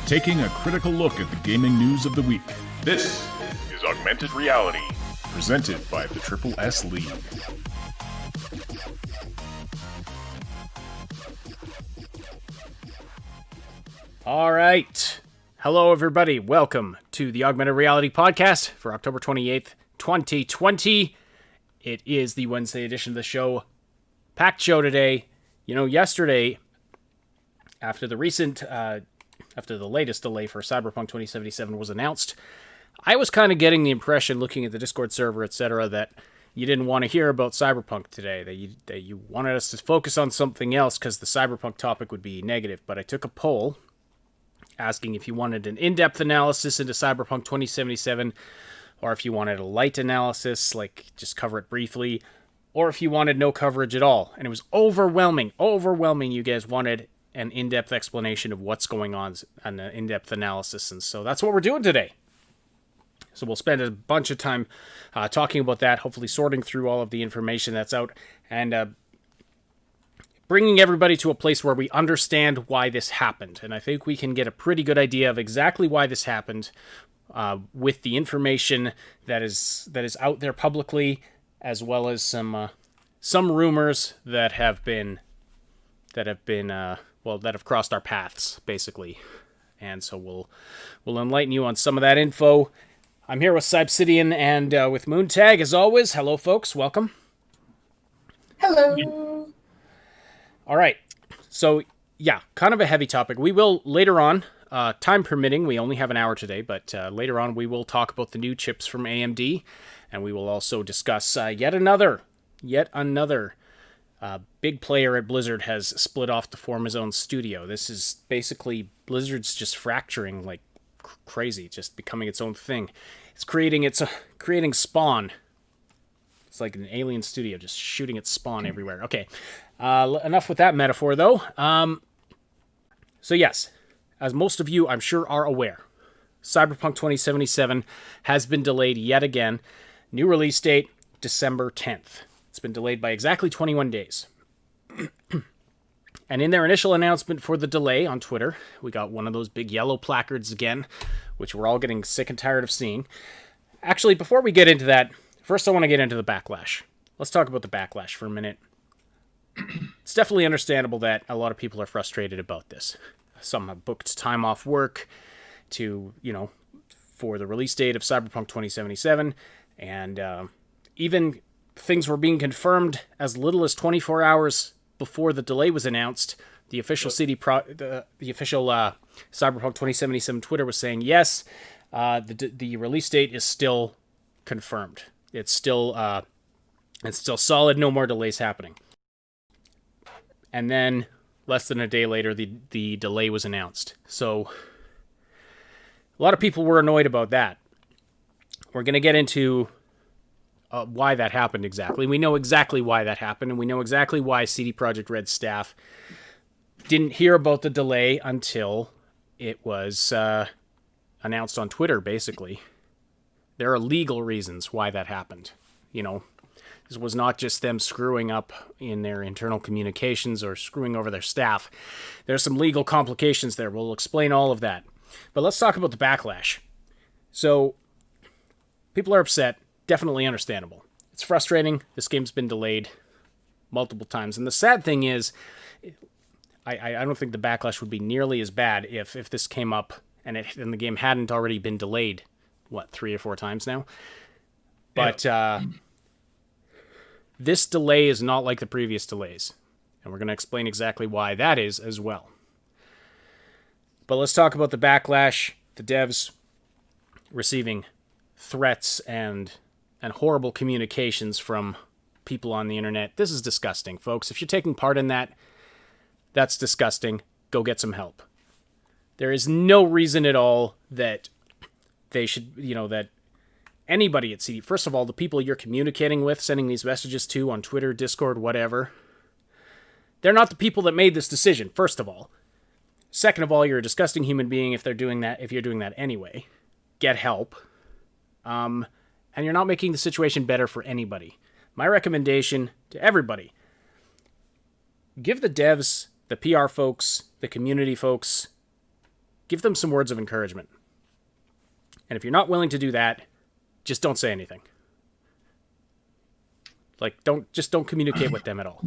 taking a critical look at the gaming news of the week. This is Augmented Reality, presented by the Triple S League. All right. Hello, everybody. Welcome to the Augmented Reality podcast for October 28th, 2020. It is the Wednesday edition of the show. Packed show today. You know, yesterday, after the latest delay for Cyberpunk 2077 was announced, I was kind of getting the impression, looking at the Discord server, etc., that you didn't want to hear about Cyberpunk today, that you wanted us to focus on something else because the Cyberpunk topic would be negative. But I took a poll asking if you wanted an in-depth analysis into Cyberpunk 2077, or if you wanted a light analysis, like just cover it briefly, or if you wanted no coverage at all. And it was overwhelming. You guys wanted an in-depth explanation of what's going on, an in-depth analysis. And so that's what we're doing today. So we'll spend a bunch of time talking about that, hopefully sorting through all of the information that's out, and bringing everybody to a place where we understand why this happened. And I think we can get a pretty good idea of exactly why this happened with the information that is out there publicly, as well as some rumors that have crossed our paths, basically. And so we'll enlighten you on some of that info. I'm here with Cybsidian and with Moontag, as always. Hello, folks. Welcome. Hello. All right. So, yeah, kind of a heavy topic. We will later on, time permitting, we only have an hour today, but later on we will talk about the new chips from AMD, and we will also discuss yet another big player at Blizzard has split off to form his own studio. This is basically Blizzard's just fracturing like crazy, just becoming its own thing. It's creating Spawn. It's like an alien studio just shooting its spawn everywhere. Okay, enough with that metaphor, though. So yes, as most of you, I'm sure, are aware, Cyberpunk 2077 has been delayed yet again. New release date, December 10th. It's been delayed by exactly 21 days. And in their initial announcement for the delay on Twitter, we got one of those big yellow placards again, which we're all getting sick and tired of seeing. Actually, before we get into that, first I want to get into the backlash. Let's talk about the backlash for a minute. It's definitely understandable that a lot of people are frustrated about this. Some have booked time off work for the release date of Cyberpunk 2077, and even things were being confirmed as little as 24 hours before the delay was announced. The official Cyberpunk 2077 Twitter was saying, yes, the release date is still confirmed. It's still solid. No more delays happening. And then less than a day later, the delay was announced. So a lot of people were annoyed about that. We're going to get into why that happened exactly. We know exactly why that happened, and we know exactly why CD Projekt Red staff didn't hear about the delay until it was announced on Twitter, basically. There are legal reasons why that happened. This was not just them screwing up in their internal communications or screwing over their staff. There's some legal complications there. We'll explain all of that. But let's talk about the backlash. So, people are upset. Definitely understandable. It's frustrating. This game's been delayed multiple times. And the sad thing is, I don't think the backlash would be nearly as bad if this came up and the game hadn't already been delayed, 3 or 4 times now? But this delay is not like the previous delays. And we're going to explain exactly why that is as well. But let's talk about the backlash, the devs receiving threats and horrible communications from people on the internet. This is disgusting, folks. If you're taking part in that, that's disgusting. Go get some help. There is no reason at all that they should, that anybody at CD, first of all, the people you're communicating with, sending these messages to on Twitter, Discord, whatever, they're not the people that made this decision, first of all. Second of all, you're a disgusting human being if you're doing that anyway. Get help. And you're not making the situation better for anybody. My recommendation to everybody, give the devs, the PR folks, the community folks, give them some words of encouragement. And if you're not willing to do that, just don't say anything. Like, don't communicate with them at all.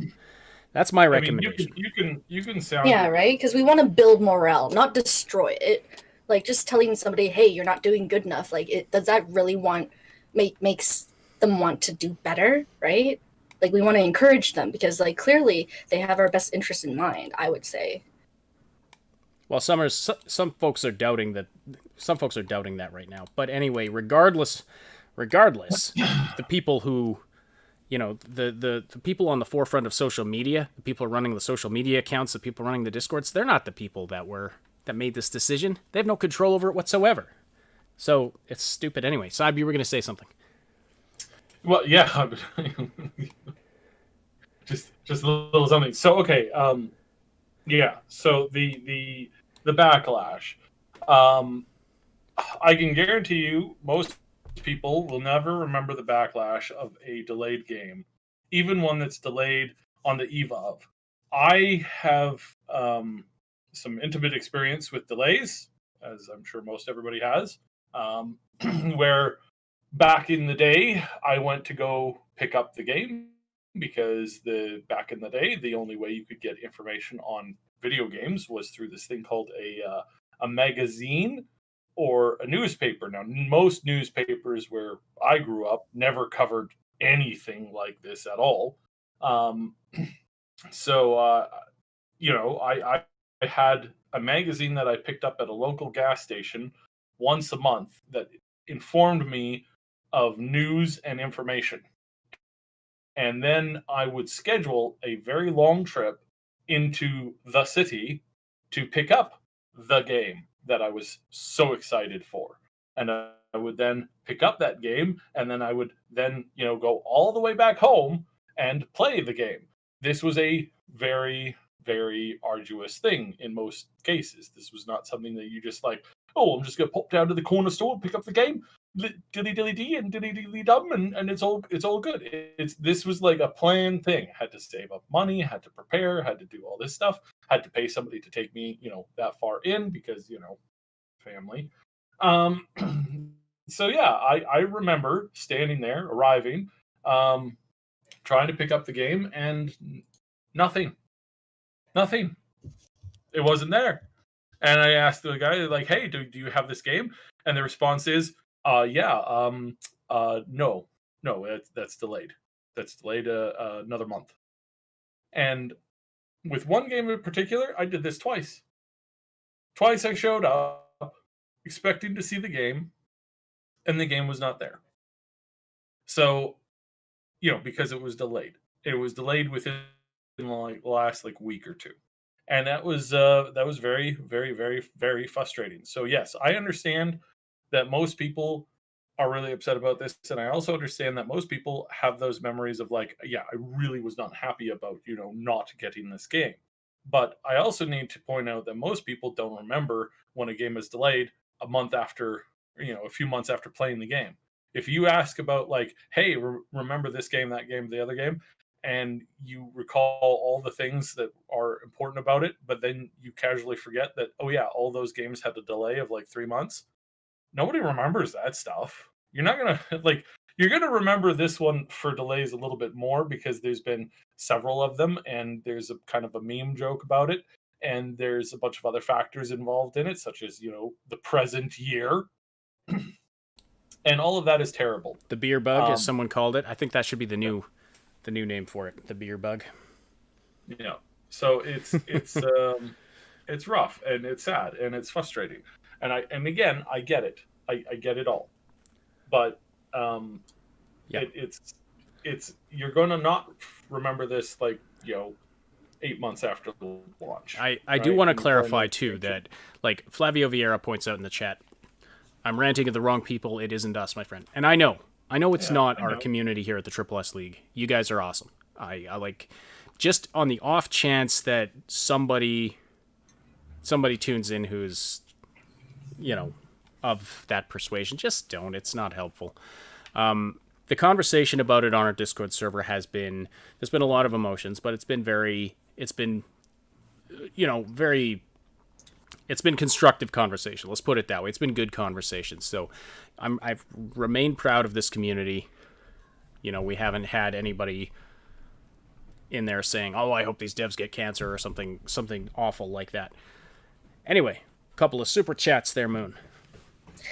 That's my recommendation. You can sound right? Because we want to build morale, not destroy it. Like, just telling somebody, hey, you're not doing good enough, like, does that really makes them want to do better, right? Like, we want to encourage them because, like, clearly they have our best interest in mind, I would say. Well, some folks are doubting that. Some folks are doubting that right now. But anyway, regardless, the people who, the people on the forefront of social media, the people running the social media accounts, the people running the Discords, they're not the people that made this decision. They have no control over it whatsoever. So it's stupid anyway. Saib, you were going to say something. Well, yeah, just a little something. So okay, yeah. So the backlash. I can guarantee you, most people will never remember the backlash of a delayed game, even one that's delayed on the eve of. I have some intimate experience with delays, as I'm sure most everybody has, where back in the day, I went to go pick up the game because back in the day, the only way you could get information on video games was through this thing called a magazine or a newspaper. Now, most newspapers where I grew up never covered anything like this at all. So, I had a magazine that I picked up at a local gas station once a month that informed me of news and information. And then I would schedule a very long trip into the city to pick up the game that I was so excited for. And I would then pick up that game, and then I would then, go all the way back home and play the game. This was a very, very arduous thing in most cases. This was not something that you just like, oh, I'm just going to pop down to the corner store and pick up the game, dilly dilly dee and dilly dilly dum, and it's all good. This was like a planned thing. Had to save up money, had to prepare, had to do all this stuff, had to pay somebody to take me, that far in because family. So yeah, I remember standing there, arriving, trying to pick up the game, and nothing. It wasn't there. And I asked the guy, like, hey, do you have this game? And the response is, no, that's delayed. That's delayed another month. And with one game in particular, I did this twice. Twice I showed up expecting to see the game, and the game was not there. So, because it was delayed. It was delayed within the last week or two. And that was very, very, very, very frustrating. So yes, I understand that most people are really upset about this, and I also understand that most people have those memories of I really was not happy about not getting this game. But I also need to point out that most people don't remember when a game is delayed a month after, a few months after playing the game. If you ask about hey, remember this game, that game, the other game, and you recall all the things that are important about it, but then you casually forget that, oh yeah, all those games had a delay of 3 months. Nobody remembers that stuff. You're not going to, you're going to remember this one for delays a little bit more because there's been several of them, and there's a kind of a meme joke about it. And there's a bunch of other factors involved in it, such as, the present year. And all of that is terrible. The beer bug, as someone called it. I think that should be the new name for it, the beer bug. Yeah. So it's it's rough, and it's sad, and it's frustrating. And again, I get it. I get it all. But it's you're going to not remember this 8 months after the launch. I do want to clarify too that Flavio Vieira points out in the chat, I'm ranting at the wrong people. It isn't us, my friend. And I know it's not our community here at the Triple S League. You guys are awesome. I just on the off chance that somebody tunes in who's, of that persuasion, just don't. It's not helpful. The conversation about it on our Discord server there's been a lot of emotions, but it's been very it's been constructive conversation. Let's put it that way. It's been good conversation. So I've remained proud of this community. You know, we haven't had anybody in there saying, "Oh, I hope these devs get cancer," or something awful like that. Anyway, a couple of super chats there, Moon.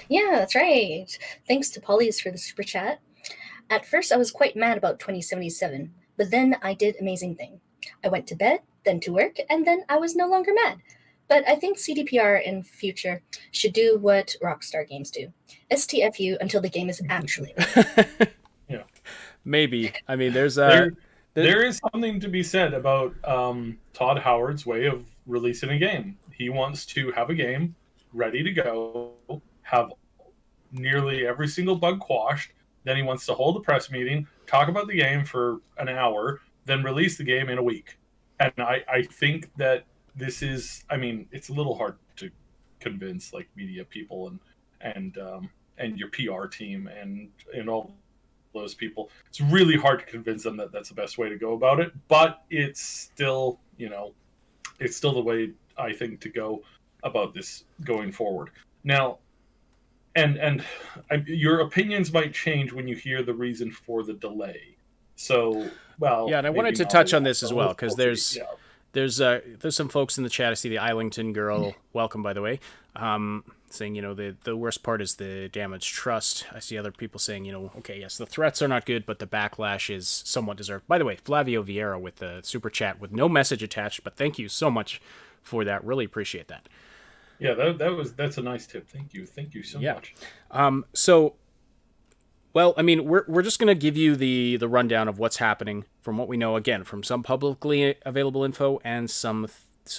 Yeah, that's right. Thanks to Polly's for the super chat. At first, I was quite mad about 2077, but then I did amazing thing. I went to bed, then to work, and then I was no longer mad. But I think CDPR in future should do what Rockstar games do. STFU until the game is actually Yeah. Maybe. I mean, there is something to be said about Todd Howard's way of releasing a game. He wants to have a game ready to go, have nearly every single bug quashed. Then he wants to hold a press meeting, talk about the game for an hour, then release the game in a week. And I think that this is, I mean, it's a little hard to convince like media people and your PR team and all those people. It's really hard to convince them that that's the best way to go about it, but it's still, you know, it's still the way I think to go about this going forward. Now, your opinions might change when you hear the reason for the delay. So, well, yeah, and I wanted to touch on this as well because there's some folks in the chat. I see the Islington girl, welcome by the way, saying, you know, the worst part is the damaged trust. I see other people saying, you know, okay, yes, the threats are not good, but the backlash is somewhat deserved. By the way, Flavio Vieira with the super chat with no message attached, but thank you so much for that. Really appreciate that. Yeah, that's a nice tip. Thank you so much. So, well, I mean, we're just gonna give you the rundown of what's happening from what we know, again, from some publicly available info and some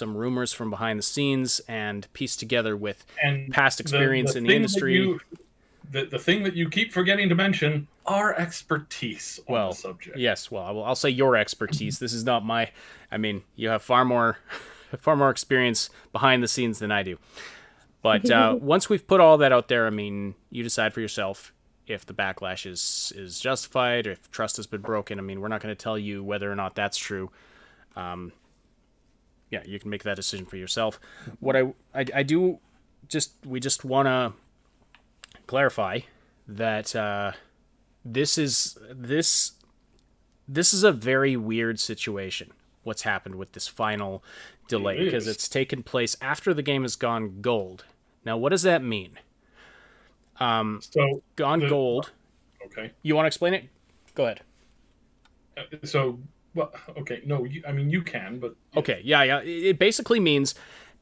rumors from behind the scenes, and pieced together with past experience in the industry. The thing that you keep forgetting to mention, our expertise on the subject. Yes, well, I'll say your expertise. This is not my. I mean, you have far more experience behind the scenes than I do. But once we've put all that out there, I mean, you decide for yourself if the backlash is justified or if trust has been broken. I mean, we're not going to tell you whether or not that's true. Yeah, you can make that decision for yourself. What I do we just want to clarify that this is a very weird situation. What's happened with this final delay, because it's taken place after the game has gone gold. Now, what does that mean? Gold. Okay. You want to explain it? Go ahead. Well, okay. No, I mean, you can, but... Okay, yeah. It basically means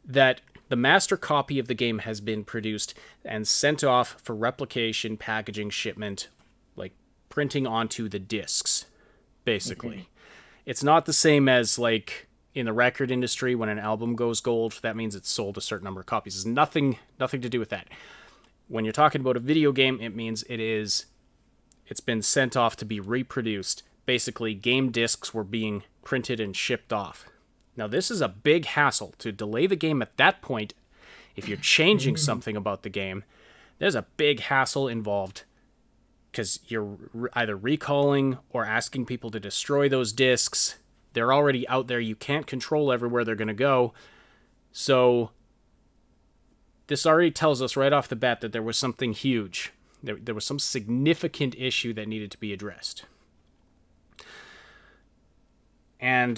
that the master copy of the game has been produced and sent off for replication, packaging, shipment, like printing onto the discs, basically. Mm-hmm. It's not the same as, like, in the record industry when an album goes gold. That means it's sold a certain number of copies. It's nothing to do with that. When you're talking about a video game, it means it's been sent off to be reproduced. Basically, game discs were being printed and shipped off. Now, this is a big hassle to delay the game at that point. If you're changing something about the game, there's a big hassle involved because you're either recalling or asking people to destroy those discs. They're already out there. You can't control everywhere they're going to go. So this already tells us right off the bat that there was something huge. There was some significant issue that needed to be addressed. And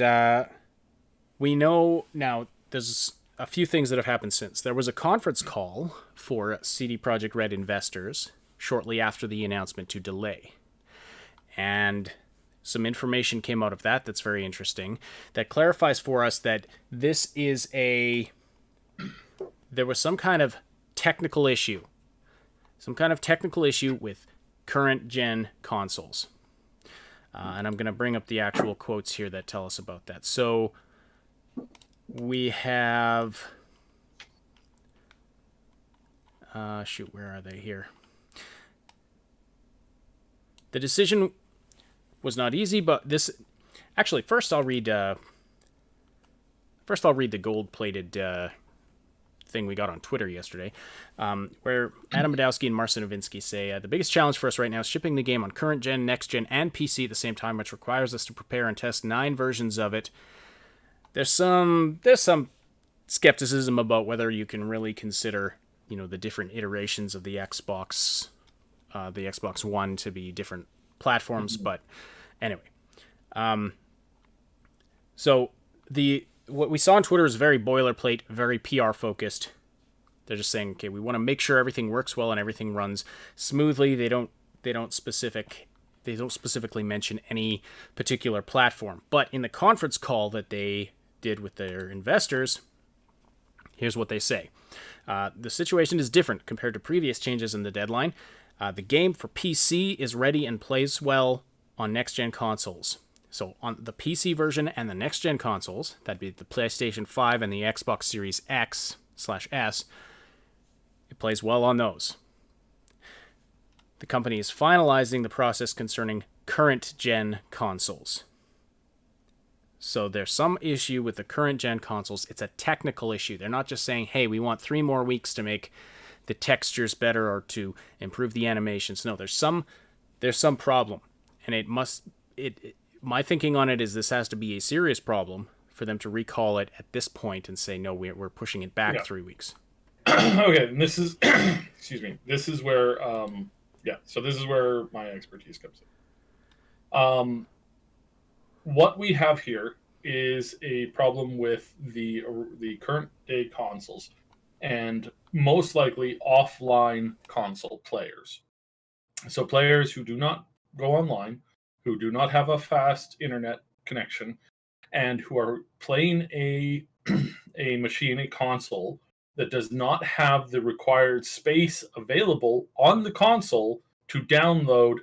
we know now there's a few things that have happened since. There was a conference call for CD Projekt Red investors shortly after the announcement to delay. And some information came out of that that's very interesting, that clarifies for us that this is there was some kind of technical issue. Some kind of technical issue with current gen consoles. And I'm going to bring up the actual quotes here that tell us about that. So we have... where are they here? The decision was not easy, but this... Actually, first I'll read the gold-plated thing we got on Twitter yesterday, where Adam Badowski and Marcin Nowinski say, the biggest challenge for us right now is shipping the game on current gen, next gen, and PC at the same time, which requires us to prepare and test 9 versions of it. There's some skepticism about whether you can really consider, the different iterations of the Xbox One to be different platforms. But anyway, so what we saw on Twitter is very boilerplate, very PR focused. They're just saying, okay, we want to make sure everything works well and everything runs smoothly. They don't specifically mention any particular platform. But in the conference call that they did with their investors, here's what they say. The situation is different compared to previous changes in the deadline. The game for PC is ready and plays well on next-gen consoles. So on the PC version and the next-gen consoles, that'd be the PlayStation 5 and the Xbox Series X/S, it plays well on those. The company is finalizing the process concerning current-gen consoles. So there's some issue with the current-gen consoles. It's a technical issue. They're not just saying, hey, we want 3 more weeks to make the textures better or to improve the animations. No, there's some problem. And my thinking on it is this has to be a serious problem for them to recall it at this point and say, no, we're pushing it back 3 weeks. Okay, and this is, excuse me, this is where, so this is where my expertise comes in. What we have here is a problem with the current day consoles and most likely offline console players. So players who do not go online, who do not have a fast internet connection, and who are playing a machine, a console, that does not have the required space available on the console to download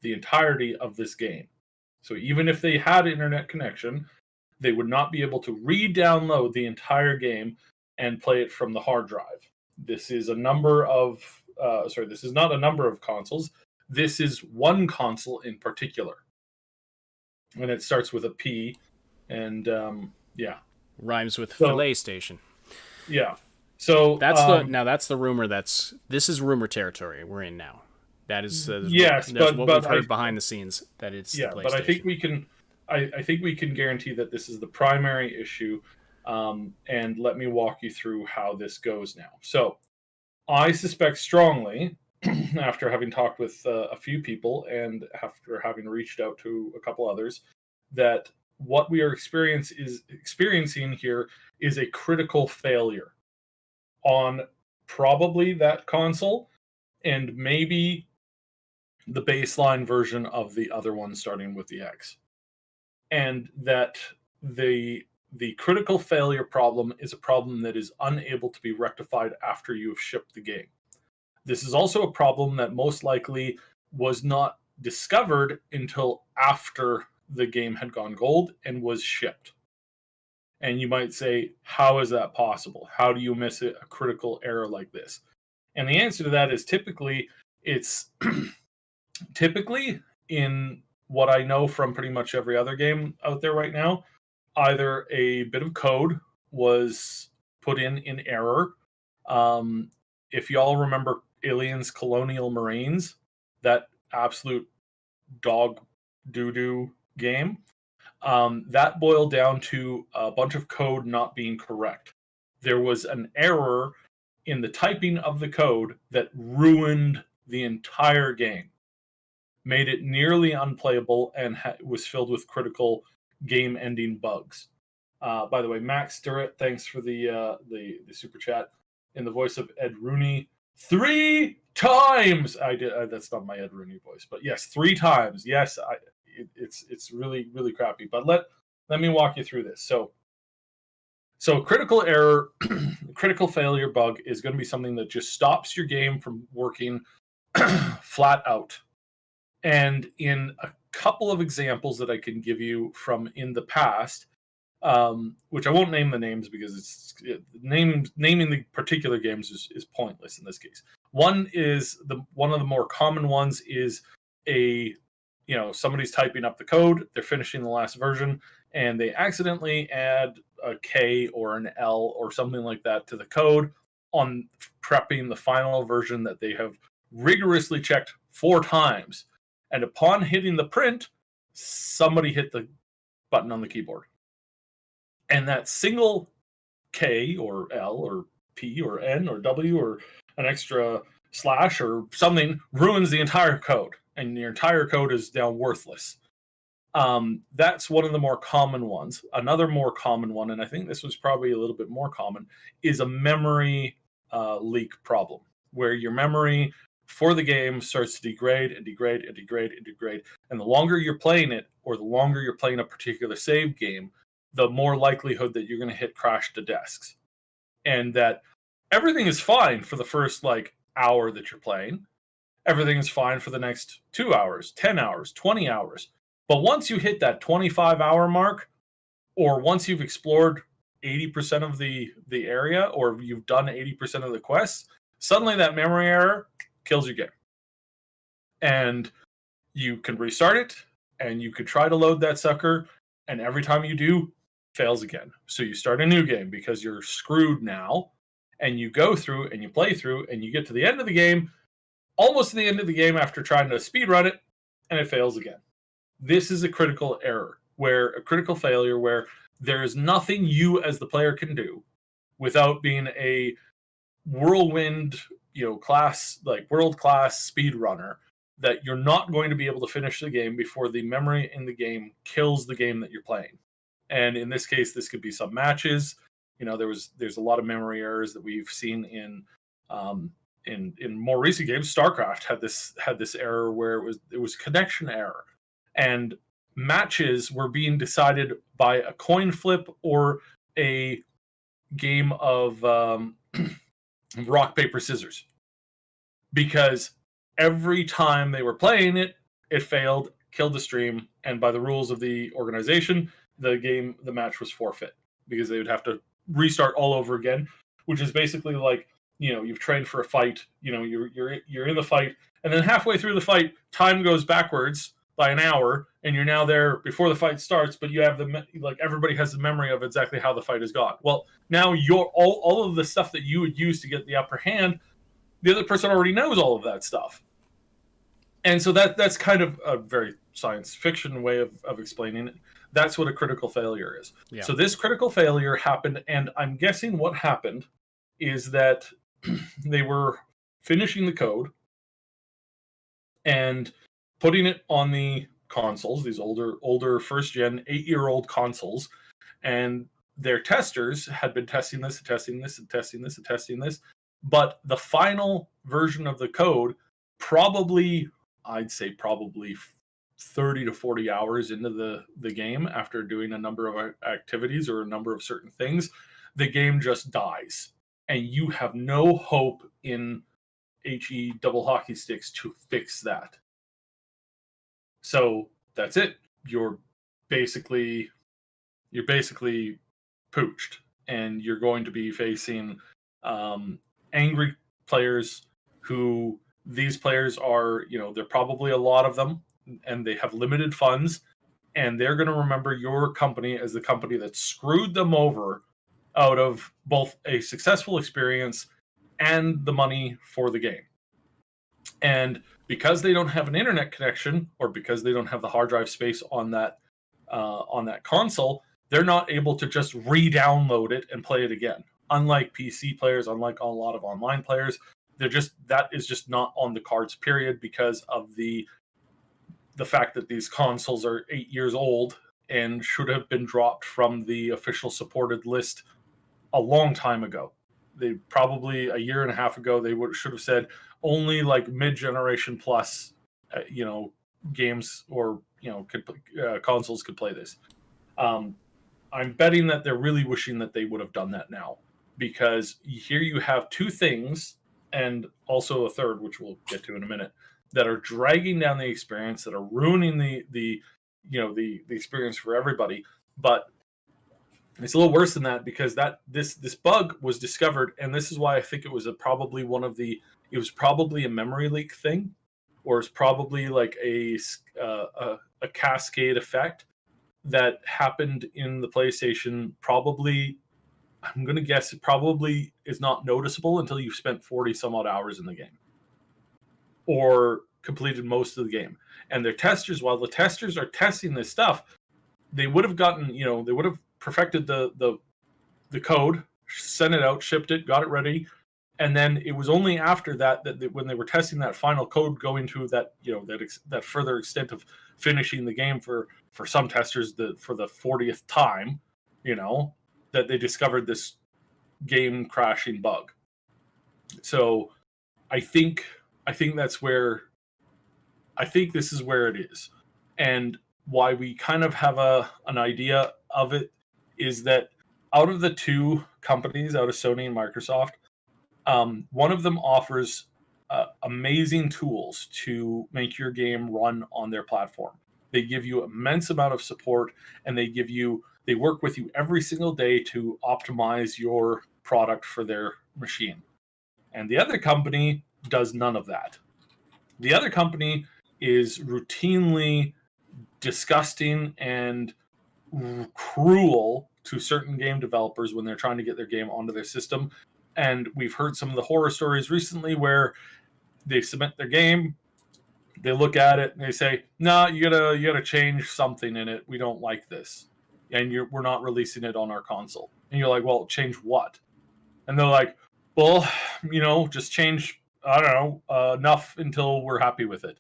the entirety of this game. So even if they had internet connection, they would not be able to re-download the entire game and play it from the hard drive. This is a number of this is not a number of consoles. This is one console in particular. And it starts with a P, and rhymes with fillet station. Yeah. So that's the rumor. This is rumor territory we're in now. That is yes, that's but what we've heard behind the scenes. That it's the PlayStation. But I think we can guarantee that this is the primary issue. And let me walk you through how this goes now. So I suspect strongly, after having talked with a few people and after having reached out to a couple others, that what we are experiencing here is a critical failure on probably that console and maybe the baseline version of the other one starting with the X. And that the critical failure problem is a problem that is unable to be rectified after you have shipped the game. This is also a problem that most likely was not discovered until after the game had gone gold and was shipped. And you might say, how is that possible? How do you miss a critical error like this? And the answer to that is typically in what I know from pretty much every other game out there right now, either a bit of code was put in error. If y'all remember Aliens Colonial Marines, that absolute dog doo-doo game, that boiled down to a bunch of code not being correct. There was an error in the typing of the code that ruined the entire game, made it nearly unplayable, and was filled with critical game-ending bugs. By the way, Max Sturrett, thanks for the super chat in the voice of Ed Rooney. 3 times I did. That's not my Ed Rooney voice, but yes, 3 times. Yes, it's really, really crappy. But let me walk you through this. So critical error, critical failure bug is going to be something that just stops your game from working flat out. And in a couple of examples that I can give you from in the past, which I won't name the names because naming the particular games is pointless in this case. One of the more common ones is somebody's typing up the code, they're finishing the last version, and they accidentally add a K or an L or something like that to the code on prepping the final version that they have rigorously checked 4 times. And upon hitting the print, somebody hit the button on the keyboard. And that single K or L or P or N or W or an extra slash or something ruins the entire code, and your entire code is now worthless. That's one of the more common ones. Another more common one, and I think this was probably a little bit more common, is a memory leak problem, where your memory for the game starts to degrade and degrade and degrade and degrade. And the longer you're playing it, or the longer you're playing a particular save game, the more likelihood that you're going to hit crash to desks. And that everything is fine for the first hour that you're playing. Everything is fine for the next 2 hours, 10 hours, 20 hours. But once you hit that 25-hour mark, or once you've explored 80% of the area, or you've done 80% of the quests, suddenly that memory error kills your game. And you can restart it, and you could try to load that sucker, and every time you do, fails again. So you start a new game because you're screwed now, and you go through and you play through, and you get to the end of the game, almost to the end of the game after trying to speedrun it, and it fails again. This is a critical error, a critical failure where there is nothing you as the player can do without being a whirlwind, world-class speedrunner, that you're not going to be able to finish the game before the memory in the game kills the game that you're playing. And in this case, this could be some matches. There's a lot of memory errors that we've seen in more recent games. StarCraft had this error where it was connection error, and matches were being decided by a coin flip or a game of rock, paper, scissors. Because every time they were playing it, it failed, killed the stream, and by the rules of the organization, the match was forfeit, because they would have to restart all over again, which is basically you've trained for a fight, you're in the fight, and then halfway through the fight, time goes backwards by an hour, and you're now there before the fight starts, but you have everybody has the memory of exactly how the fight has gone. Well, now all of the stuff that you would use to get the upper hand, the other person already knows all of that stuff. And so that's kind of a very science fiction way of explaining it. That's what a critical failure is. Yeah. So this critical failure happened, and I'm guessing what happened is that they were finishing the code and putting it on the consoles, these older first-gen 8-year-old consoles, and their testers had been testing this, but the final version of the code, I'd say probably 30 to 40 hours into the game, after doing a number of activities or a number of certain things, the game just dies. And you have no hope in HE double hockey sticks to fix that. So that's it. You're basically pooched, and you're going to be facing angry players who, these players are, there are probably a lot of them, and they have limited funds, and they're going to remember your company as the company that screwed them over out of both a successful experience and the money for the game. And because they don't have an internet connection, or because they don't have the hard drive space on that console, they're not able to just re-download it and play it again. Unlike PC players, unlike a lot of online players, that is just not on the cards, period, because of the fact that these consoles are 8 years old and should have been dropped from the official supported list a long time ago. They probably a year and a half ago, they should have said only mid-generation plus, games or consoles could play this. I'm betting that they're really wishing that they would have done that now, because here you have two things, and also a third, which we'll get to in a minute, that are dragging down the experience, that are ruining the experience for everybody. But it's a little worse than that, because this bug was discovered, and this is why I think it was probably a memory leak thing, or it's probably a cascade effect that happened in the PlayStation. Probably, I'm going to guess, it probably is not noticeable until you've spent 40 some odd hours in the game, or completed most of the game. And their testers, while the testers are testing this stuff, they would have gotten, they would have perfected the code, sent it out, shipped it, got it ready, and then it was only after that when they were testing that final code, going to that that further extent of finishing the game for some testers for the 40th time, that they discovered this game crashing bug. So I think that's where I think this is where it is, and why we kind of have an idea of it is that out of the two companies, out of Sony and Microsoft, one of them offers amazing tools to make your game run on their platform. They give you immense amount of support, and they work with you every single day to optimize your product for their machine. And the other company does none of that. The other company is routinely disgusting and cruel to certain game developers when they're trying to get their game onto their system. And we've heard some of the horror stories recently where they submit their game, they look at it, and they say, "No, you gotta change something in it. We don't like this, and we're not releasing it on our console." And you're like, "Well, change what?" And they're like, "Well, just change, I don't know, enough until we're happy with it."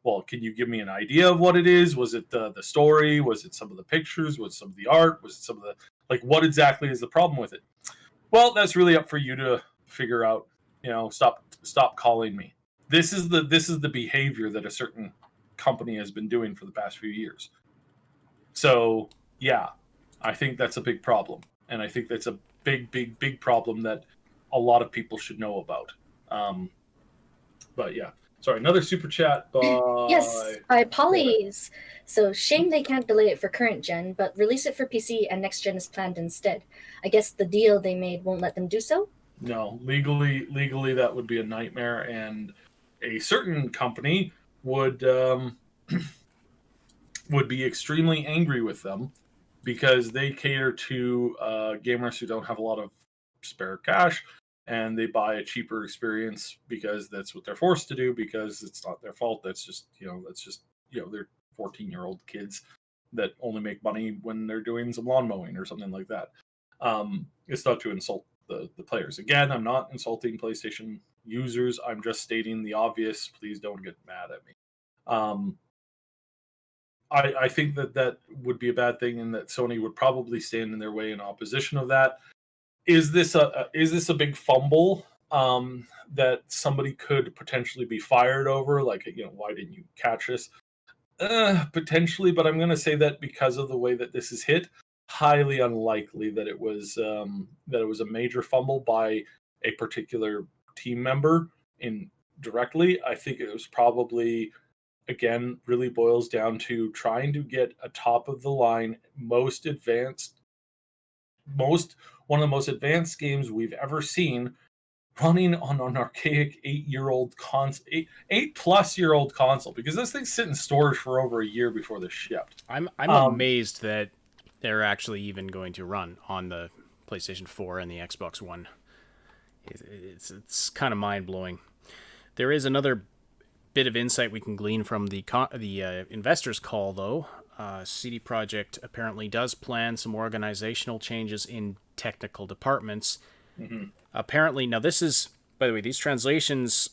Well, can you give me an idea of what it is? Was it the story? Was it some of the pictures? Was it some of the art? Was it some of the, what exactly is the problem with it? Well, that's really up for you to figure out. Stop calling me. This is the behavior that a certain company has been doing for the past few years. So yeah, I think that's a big problem, and I think that's a big problem that a lot of people should know about. But yeah. Sorry, another super chat by... Yes, by Polly's. So, shame they can't delay it for current gen, but release it for PC and next gen is planned instead. I guess the deal they made won't let them do so? No, legally that would be a nightmare, and a certain company would be extremely angry with them because they cater to gamers who don't have a lot of spare cash, and they buy a cheaper experience because that's what they're forced to do, because it's not their fault. That's just they're 14-year-old kids that only make money when they're doing some lawn mowing or something like that. It's not to insult the players. Again, I'm not insulting PlayStation users. I'm just stating the obvious. Please don't get mad at me. I think that would be a bad thing, and that Sony would probably stand in their way in opposition of that. Is this a big fumble that somebody could potentially be fired over? Like, why didn't you catch this? Potentially, but I'm going to say that because of the way that this is hit, highly unlikely that it was a major fumble by a particular team member indirectly. I think it was probably, again, really boils down to trying to get a top of the line, one of the most advanced games we've ever seen running on an archaic 8-year-old console, 8+ year-old console, because this thing's sitting in storage for over a year before this shipped. I'm amazed that they're actually even going to run on the PlayStation 4 and the Xbox One. It's kind of mind-blowing. There is another bit of insight we can glean from the investors' call, though. CD Projekt apparently does plan some organizational changes in technical departments. Mm-hmm. Apparently, now this is, by the way, these translations,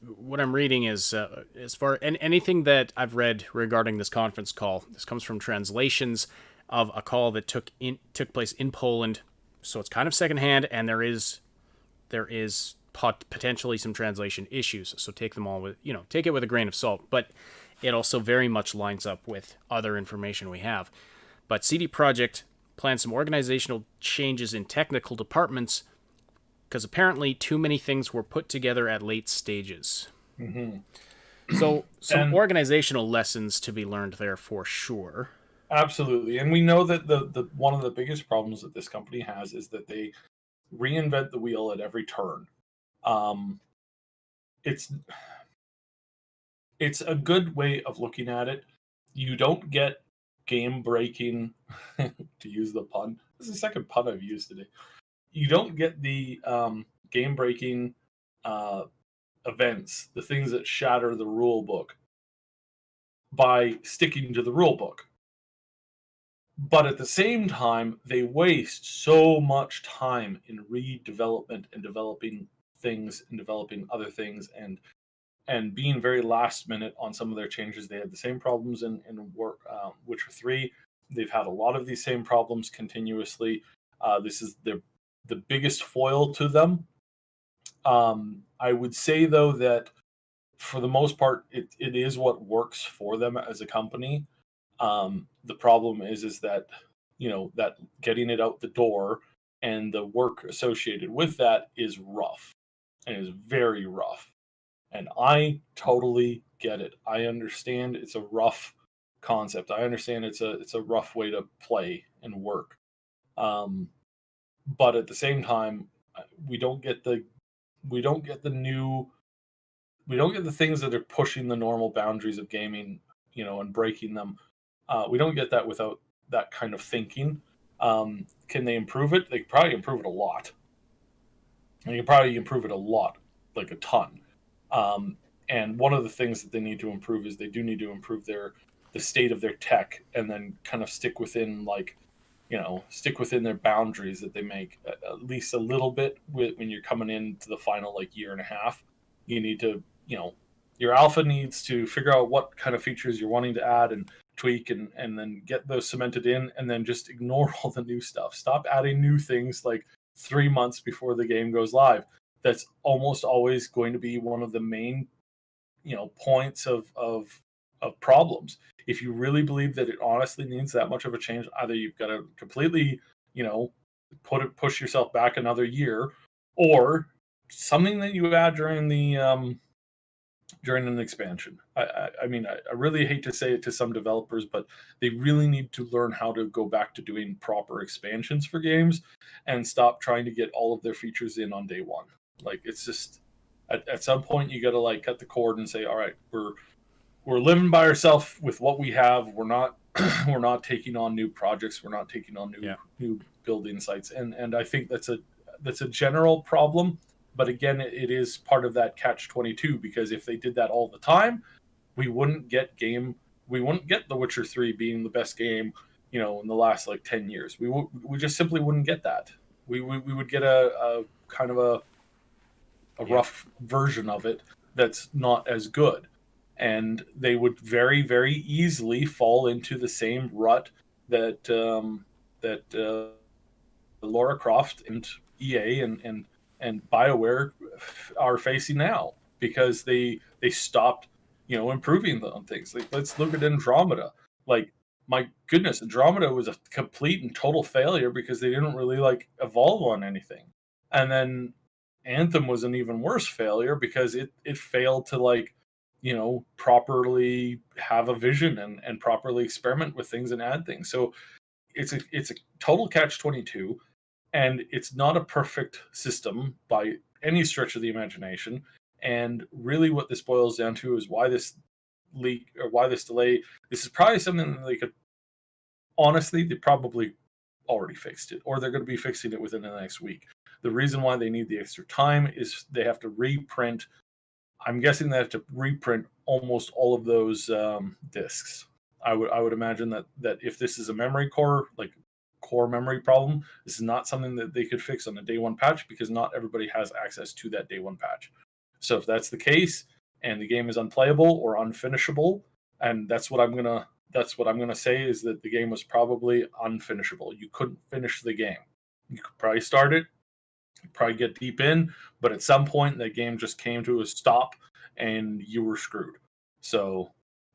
what I'm reading is, as far anything that I've read regarding this conference call, this comes from translations of a call that took place in Poland, so it's kind of secondhand, and there is potentially some translation issues. So take them all with take it with a grain of salt, but it also very much lines up with other information we have. But CD Projekt plans some organizational changes in technical departments because apparently too many things were put together at late stages. Mm-hmm. So some organizational lessons to be learned there for sure. Absolutely. And we know that the one of the biggest problems that this company has is that they reinvent the wheel at every turn. It's a good way of looking at it. You don't get game breaking, to use the pun. This is the second pun I've used today. You don't get the game breaking events, the things that shatter the rule book, by sticking to the rule book. But at the same time, they waste so much time in redevelopment and developing things and developing other things and being very last minute on some of their changes. They had the same problems in Witcher 3. They've had a lot of these same problems continuously. This is the biggest foil to them. I would say, though, that for the most part, it is what works for them as a company. The problem is that, that getting it out the door and the work associated with that is rough and is very rough. And I totally get it. I understand it's a rough concept. I understand it's a rough way to play and work. But at the same time, we don't get the things that are pushing the normal boundaries of gaming, and breaking them. We don't get that without that kind of thinking. Can they improve it? They could probably improve it a lot. And you can probably improve it a lot, like a ton. And one of the things that they need to improve is they do need to improve the state of their tech, and then kind of stick within their boundaries that they make at least a little bit when you're coming into the final year and a half. You need to, your alpha needs to figure out what kind of features you're wanting to add and tweak and then get those cemented in, and then just ignore all the new stuff. Stop adding new things 3 months before the game goes live. That's almost always going to be one of the main, points of problems. If you really believe that it honestly needs that much of a change, either you've got to completely, push yourself back another year, or something that you add during an expansion. I mean, I really hate to say it to some developers, but they really need to learn how to go back to doing proper expansions for games and stop trying to get all of their features in on day one. It's just at some point you got to cut the cord and say, all right, we're living by ourselves with what we have. We're not we're not taking on new projects. We're not taking on new building sites. And I think that's a general problem. But again, it is part of that catch-22, because if they did that all the time, we wouldn't get The Witcher 3 being the best game, in the last 10 years. We just simply wouldn't get that. We would get a kind of a rough version of it that's not as good. And they would very, very easily fall into the same rut that Lara Croft and EA and BioWare are facing now, because they stopped, improving on things. Let's look at Andromeda. My goodness, Andromeda was a complete and total failure because they didn't really evolve on anything. And then Anthem was an even worse failure because it failed to properly have a vision and properly experiment with things and add things. So it's a total catch-22. And it's not a perfect system by any stretch of the imagination. And really what this boils down to is why this leak, or why this delay. This is probably something that they probably already fixed it, or they're going to be fixing it within the next week. The reason why they need the extra time is they have to reprint. I'm guessing they have to reprint almost all of those discs. I would imagine that if this is a memory core memory problem, this is not something that they could fix on a day one patch, because not everybody has access to that day one patch. So if that's the case and the game is unplayable or unfinishable, and that's what I'm gonna say, is that the game was probably unfinishable. You couldn't finish the game. You could probably start it, probably get deep in, but at some point that game just came to a stop and you were screwed. So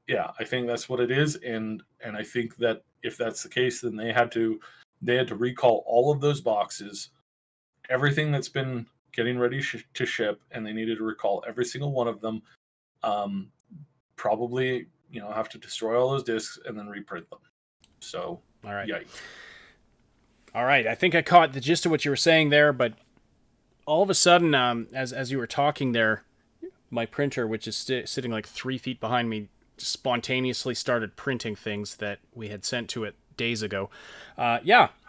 yeah, I think that's what it is, and I think that if that's the case, then they had to recall all of those boxes, everything that's been getting ready to ship, and they needed to recall every single one of them. Probably, have to destroy all those discs and then reprint them. So, all right. Yikes. All right, I think I caught the gist of what you were saying there, but all of a sudden, as you were talking there, my printer, which is sitting 3 feet behind me, spontaneously started printing things that we had sent to it days ago.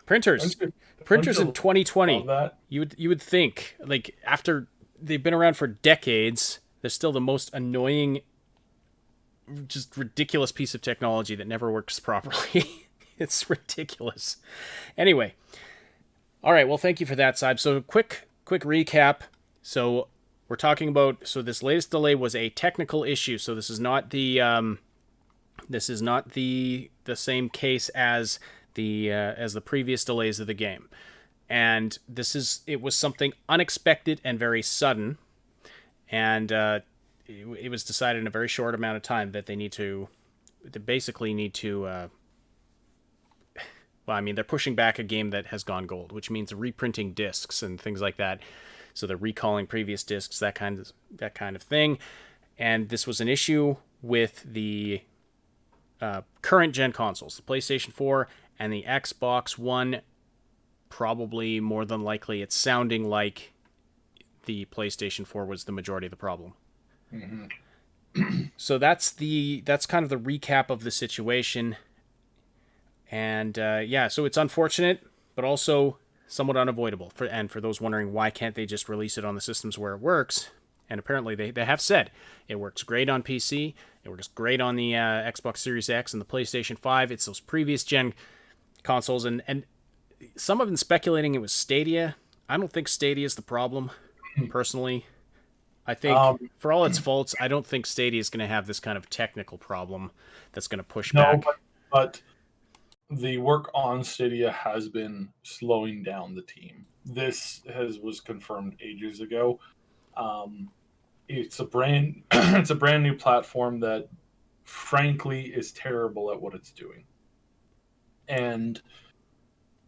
Printers in 2020. You would think, after they've been around for decades, they're still the most annoying, just ridiculous piece of technology that never works properly. It's ridiculous. Anyway, all right. Well, thank you for that, Saib. So quick recap. So we're talking about. So this latest delay was a technical issue. So this is not the the same case as the previous delays of the game, and it was something unexpected and very sudden, and it was decided in a very short amount of time that they basically need to. Well, I mean, they're pushing back a game that has gone gold, which means reprinting discs and things like that. So they're recalling previous discs, that kind of thing. And this was an issue with the current gen consoles, the PlayStation 4 and the Xbox One. Probably more than likely, it's sounding like the PlayStation 4 was the majority of the problem. Mm-hmm. So that's kind of the recap of the situation. And so it's unfortunate, but also somewhat unavoidable. For those wondering why can't they just release it on the systems where it works, and apparently they have said it works great on PC, it works great on the Xbox Series X and the PlayStation 5. It's those previous gen consoles, and some have been speculating it was Stadia. I don't think Stadia is the problem, personally. I think, for all its faults, I don't think Stadia is going to have this kind of technical problem that's going to push back. But the work on Stadia has been slowing down the team. This was confirmed ages ago. It's a brand new platform that, frankly, is terrible at what it's doing. And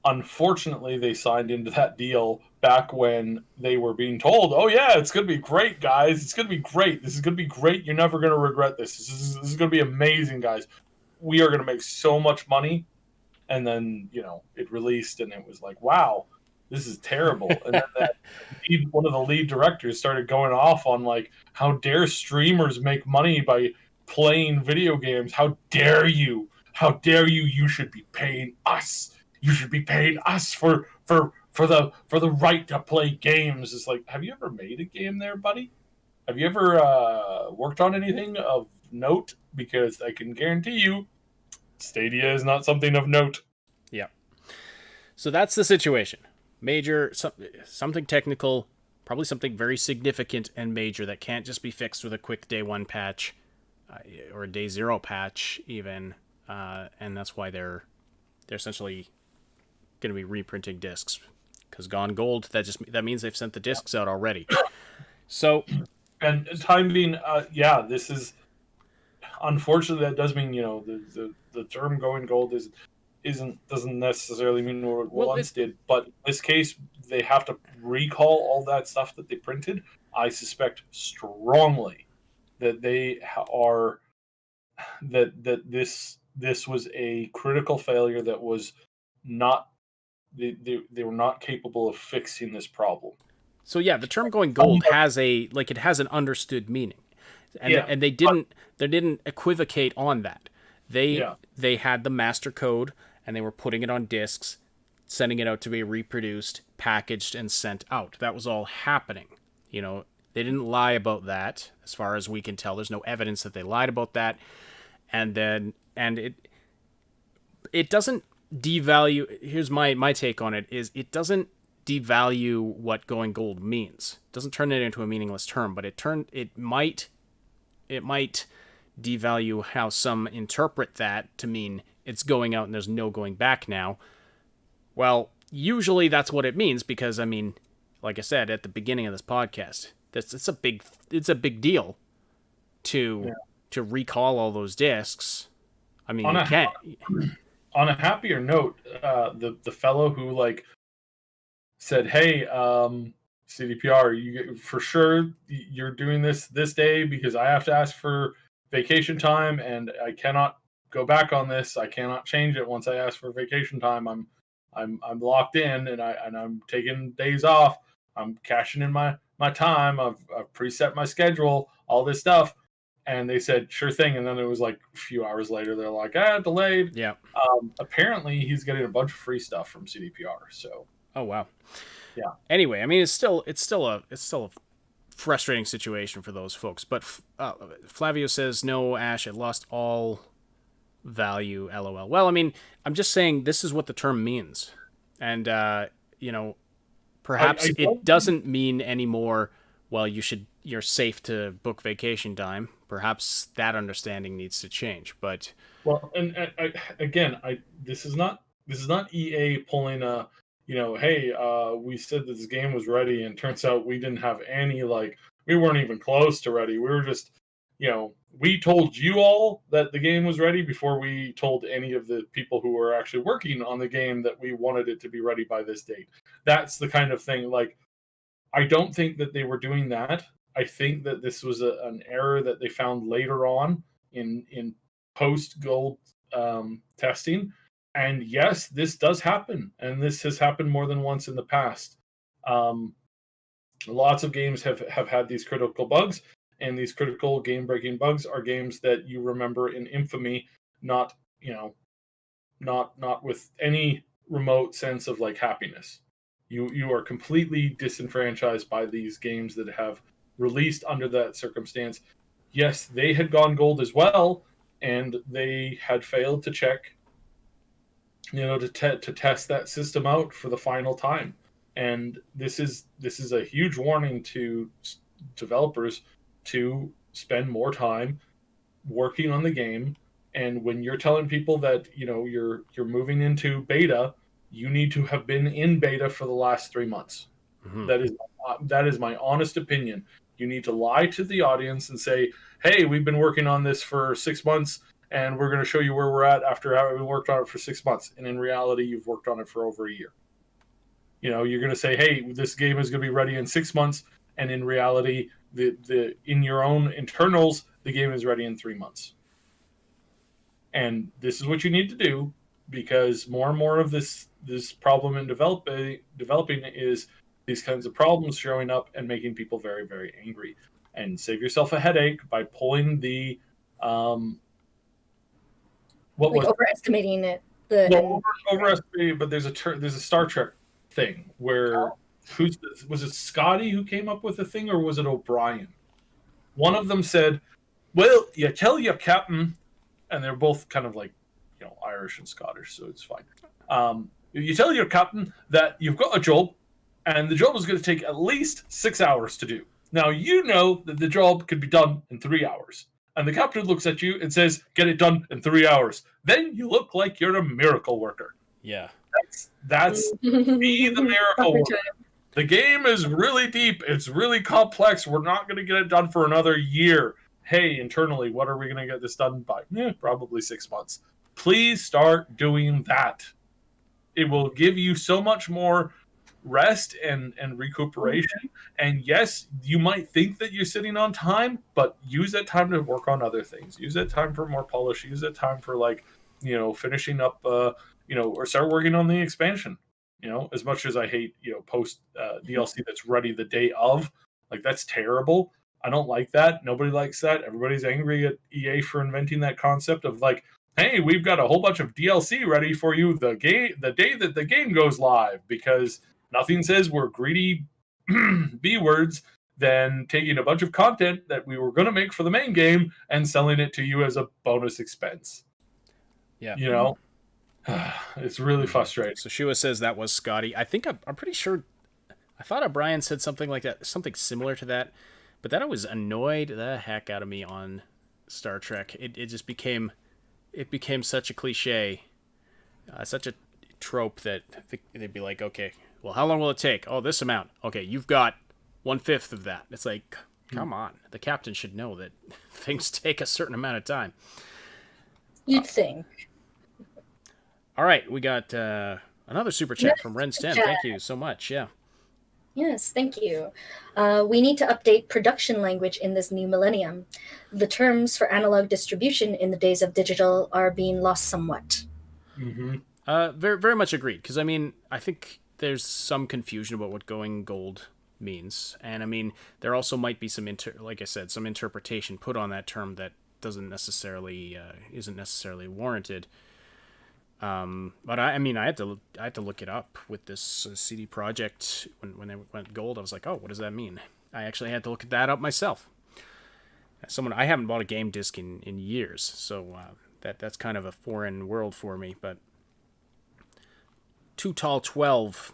unfortunately, they signed into that deal back when they were being told, "Oh yeah, it's going to be great, guys. It's going to be great. This is going to be great. You're never going to regret this. This is going to be amazing, guys. We are going to make so much money." And then, it released, and it was like, wow, this is terrible. And then one of the lead directors started going off on, like, how dare streamers make money by playing video games? How dare you? How dare you? You should be paying us. You should be paying us for the right to play games. It's like, have you ever made a game there, buddy? Have you ever worked on anything of note? Because I can guarantee you, Stadia is not something of note. Yeah. So that's the situation. Major, something technical, probably something very significant and major that can't just be fixed with a quick day one patch or a day zero patch even. And that's why they're essentially going to be reprinting discs, because gone gold, that means they've sent the discs out already. So, and time being, this is. Unfortunately, that does mean the term going gold doesn't necessarily mean what it once did. But in this case, they have to recall all that stuff that they printed. I suspect strongly that they are that this was a critical failure that was not they were not capable of fixing this problem. So yeah, the term going gold has an understood meaning. And they didn't equivocate on that. They had the master code, and they were putting it on discs, sending it out to be reproduced, packaged, and sent out. That was all happening. They didn't lie about that, as far as we can tell. There's no evidence that they lied about that. And it doesn't devalue. Here's my take on it: is it doesn't devalue what going gold means. It doesn't turn it into a meaningless term, but it might devalue how some interpret that to mean it's going out and there's no going back now. Well, usually that's what it means, because, I mean, like I said at the beginning of this podcast, it's a big deal to recall all those discs. I mean, you can't. On a happier note, the fellow who said, "Hey, CDPR, for sure you're doing this day because I have to ask for vacation time and I cannot go back on this. I cannot change it once I ask for vacation time. I'm locked in and I'm taking days off. I'm cashing in my time. I've preset my schedule, all this stuff." And they said, "Sure thing." And then it was like a few hours later, they're like, delayed. Yeah. Apparently he's getting a bunch of free stuff from CDPR. So. Oh, wow. Yeah. Anyway, I mean, it's still a frustrating situation for those folks. But Flavio says, "No, Ash, it lost all value, lol. Well, I mean, I'm just saying this is what the term means. And, perhaps I it don't doesn't mean anymore, well, you're safe to book vacation time. Perhaps that understanding needs to change. But Well, and again, this is not EA pulling a, hey, we said that this game was ready, and turns out we didn't have any, like, we weren't even close to ready. We were just, we told you all that the game was ready before we told any of the people who were actually working on the game that we wanted it to be ready by this date. That's the kind of thing. Like, I don't think that they were doing that. I think that this was an error that they found later on in post gold testing. And yes, this does happen, and this has happened more than once in the past. Um, Lots of games have had these critical bugs, and these critical game breaking bugs are games that you remember in infamy, not not with any remote sense of like happiness. You are completely disenfranchised by these games that have released under that circumstance. Yes, they had gone gold as well, and they had failed to check, to test that system out for the final time. And this is a huge warning to developers to spend more time working on the game. And when you're telling people that you're moving into beta, you need to have been in beta for the last 3 months. mhm. That is my honest opinion. You need to lie to the audience and say, hey, we've been working on this for 6 months, and we're going to show you where we're at after having worked on it for 6 months. And in reality, you've worked on it for over a year. You're going to say, hey, this game is going to be ready in 6 months, and in reality, the in your own internals, the game is ready in 3 months. And this is what you need to do, because more and more of this problem in developing is these kinds of problems showing up and making people very, very angry. And save yourself a headache by pulling the what Like was overestimating it. overestimated. But there's a Star Trek thing where was it Scotty who came up with the thing, or was it O'Brien? One of them said, well, you tell your captain, and they're both kind of like, Irish and Scottish, so it's fine. You tell your captain that you've got a job, and the job is going to take at least 6 hours to do. Now, you know that the job could be done in 3 hours. And the captain looks at you and says, get it done in 3 hours. Then you look like you're a miracle worker. Yeah. That's be the miracle worker. The game is really deep. It's really complex. We're not going to get it done for another year. Hey, internally, what are we going to get this done by? Probably 6 months. Please start doing that. It will give you so much more rest and recuperation. And yes, you might think that you're sitting on time, but use that time to work on other things. Use that time for more polish. Use that time for finishing up, or start working on the expansion. As much as I hate, post DLC that's ready the day of, like, that's terrible. I don't like that. Nobody likes that. Everybody's angry at EA for inventing that concept of like, hey, we've got a whole bunch of DLC ready for you the day that the game goes live, because nothing says we're greedy B-words than taking a bunch of content that we were going to make for the main game and selling it to you as a bonus expense. Yeah. It's really frustrating. So Shua says that was Scotty. I think I'm pretty sure. I thought O'Brien said something like that, something similar to that, but then it was annoyed the heck out of me on Star Trek. It just became such a cliche, such a trope that they'd be like, okay, well, how long will it take? Oh, this amount. Okay, you've got 1/5 of that. It's like, come on, the captain should know that things take a certain amount of time. You'd think. All right, we got another super chat from Ren Stem. Thank you so much. Yeah. Yes, thank you. We need to update production language in this new millennium. The terms for analog distribution in the days of digital are being lost somewhat. Mm-hmm. Very, very much agreed. Because I think there's some confusion about what going gold means, and there also might be some like I said, some interpretation put on that term that isn't necessarily warranted. But I had to look it up with this CD Projekt when they went gold. I was like, oh, what does that mean? I actually had to look that up myself. I haven't bought a game disc in years, so That's kind of a foreign world for me. But Too Tall 12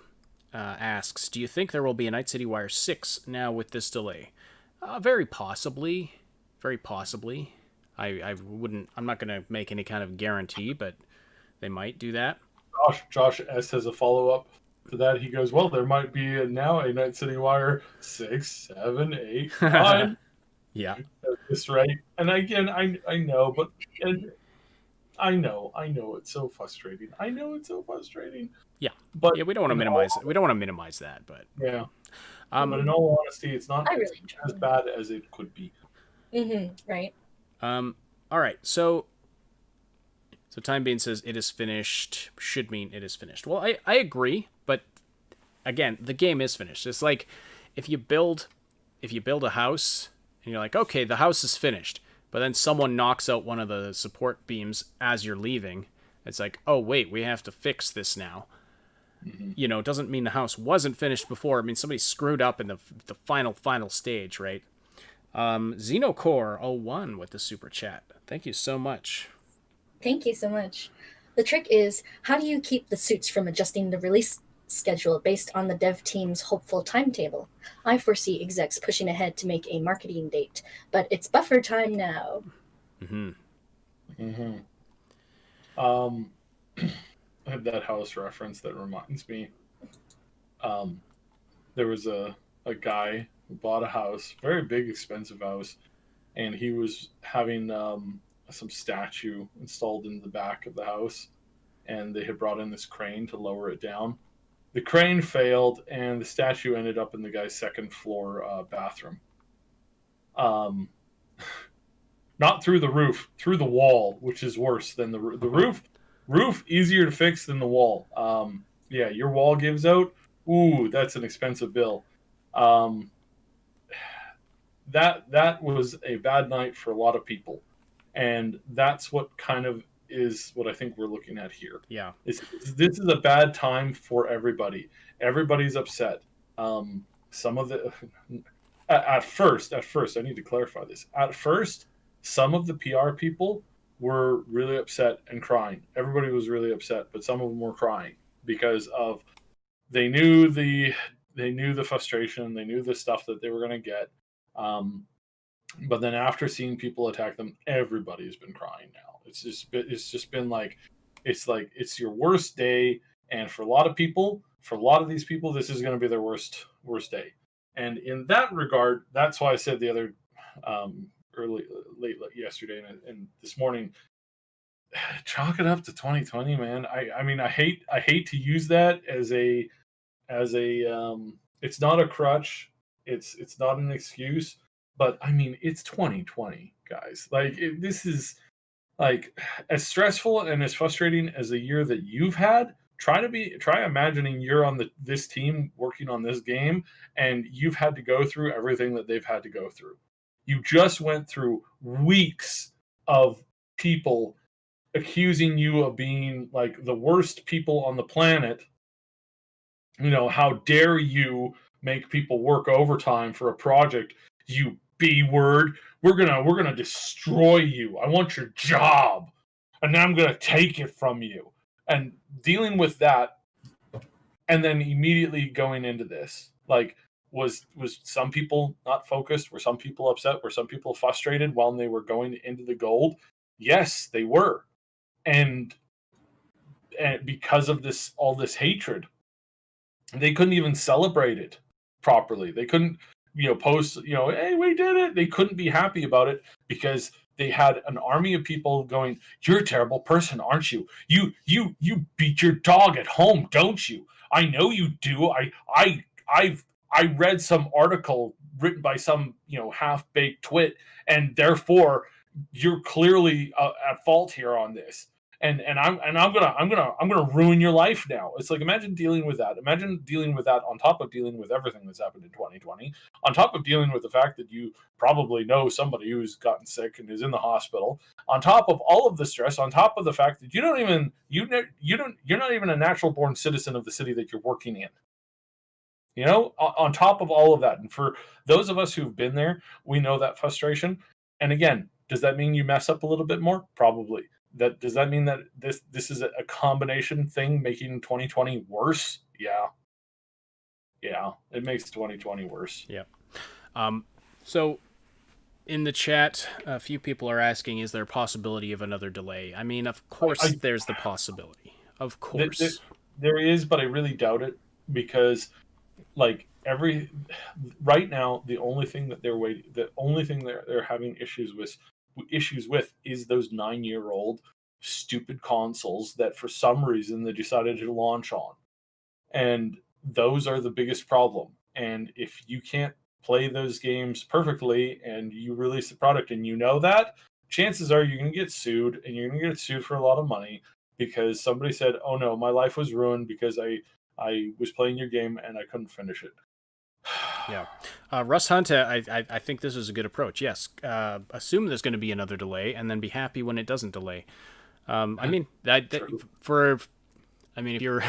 asks, do you think there will be a Night City Wire 6 now with this delay? Very possibly. Very possibly. I wouldn't. I'm not going to make any kind of guarantee, but they might do that. Josh S has a follow up to that. He goes, "Well, there might be now a Night City Wire 6, 7, 8, 9." Yeah. That's right. And again, I know, but I know it's so frustrating. I know it's so frustrating. Yeah. But yeah, we don't want to minimize it. We don't want to minimize that, but yeah. But in all honesty, it's not really as bad as it could be. Right. All right. So Time Bean says it is finished. Should mean it is finished. Well, I agree, but again, the game is finished. It's like if you build a house and you're like, okay, the house is finished, but then someone knocks out one of the support beams as you're leaving. It's like, oh wait, we have to fix this now. You know, it doesn't mean the house wasn't finished before. I mean, somebody screwed up in the final stage, right? Xenocore01 with the super chat. Thank you so much. Thank you so much. The trick is, how do you keep the suits from adjusting the release schedule based on the dev team's hopeful timetable? I foresee execs pushing ahead to make a marketing date, but it's buffer time now. I have that house reference that reminds me. There was a guy who bought a house, very big, expensive house, and he was having some statue installed in the back of the house, and they had brought in this crane to lower it down. The crane failed, and the statue ended up in the guy's second floor bathroom. Not through the roof, through the wall, which is worse than the roof. Roof easier to fix than the wall. Yeah, your wall gives out. Ooh, that's an expensive bill. That was a bad night for a lot of people, and that's what kind of is what I think we're looking at here. Yeah, this is a bad time for everybody. Everybody's upset. Some of the at first, I need to clarify this. At first, some of the PR people were really upset and crying. Everybody was really upset, but some of them were crying because of they knew the frustration, they knew the stuff that they were going to get. But then after seeing people attack them, everybody's been crying now. It's just been like it's your worst day, and for a lot of these people, this is going to be their worst day. And in that regard, that's why I said the other late yesterday and this morning, chalk it up to 2020, man. I mean, I hate to use that as a it's not a crutch, it's not an excuse, but I mean, it's 2020, guys. Like this is like as stressful and as frustrating as the year that you've had. Try imagining you're on this team working on this game, and you've had to go through everything that they've had to go through. You just went through weeks of people accusing you of being like the worst people on the planet. You know, how dare you make people work overtime for a project, you B word. We're gonna destroy you. I want your job, and then I'm gonna take it from you. And dealing with that, and then immediately going into this, like, was some people not focused? Were some people upset? Were some people frustrated while they were going into the gold? Yes, they were, and because of all this hatred, they couldn't even celebrate it properly. They couldn't, post, hey, we did it. They couldn't be happy about it because they had an army of people going, "You're a terrible person, aren't you? You beat your dog at home, don't you? I know you do. I read some article written by some half-baked twit, and therefore you're clearly at fault here on this. And I'm gonna ruin your life now." It's like, imagine dealing with that. Imagine dealing with that on top of dealing with everything that's happened in 2020, on top of dealing with the fact that you probably know somebody who's gotten sick and is in the hospital, on top of all of the stress, on top of the fact that you're not even a natural born citizen of the city that you're working in. On top of all of that. And for those of us who've been there, we know that frustration. And again, does that mean you mess up a little bit more? Probably. does that mean that this is a combination thing making 2020 worse? Yeah. Yeah, it makes 2020 worse. Yeah. So in the chat, a few people are asking, is there a possibility of another delay? I mean, of course there's the possibility. Of course. There is, but I really doubt it, because like right now the only thing that they're having issues with is those 9-year-old stupid consoles that for some reason they decided to launch on. And those are the biggest problem. And if you can't play those games perfectly and you release the product and you know that, chances are you're going to get sued, and you're going to get sued for a lot of money because somebody said, "Oh no, my life was ruined because I was playing your game and I couldn't finish it." Yeah. Russ Hunt, I think this is a good approach. Yes. Assume there's going to be another delay and then be happy when it doesn't delay. I mean, if you're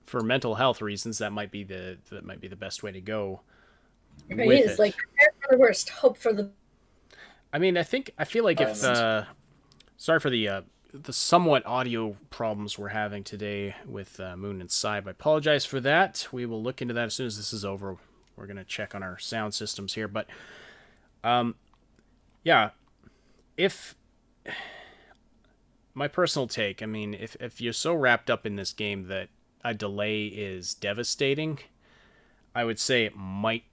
for mental health reasons, that might be the best way to go. Right? It's like prepare for the worst, hope for the. I mean, I feel like if sorry for the somewhat audio problems we're having today with Moon and Cyb. I apologize for that. We will look into that as soon as this is over. We're gonna check on our sound systems here, but yeah, if my personal take, I mean, if you're so wrapped up in this game that a delay is devastating, I would say it might,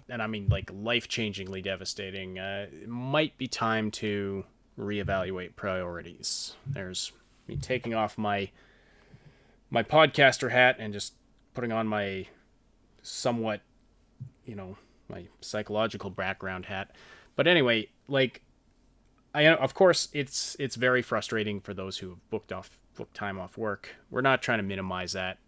and I mean like life-changingly devastating, it might be time to reevaluate priorities. There's me taking off my podcaster hat and just putting on my somewhat, my psychological background hat. But anyway, like, of course it's very frustrating for those who have booked time off work. We're not trying to minimize that.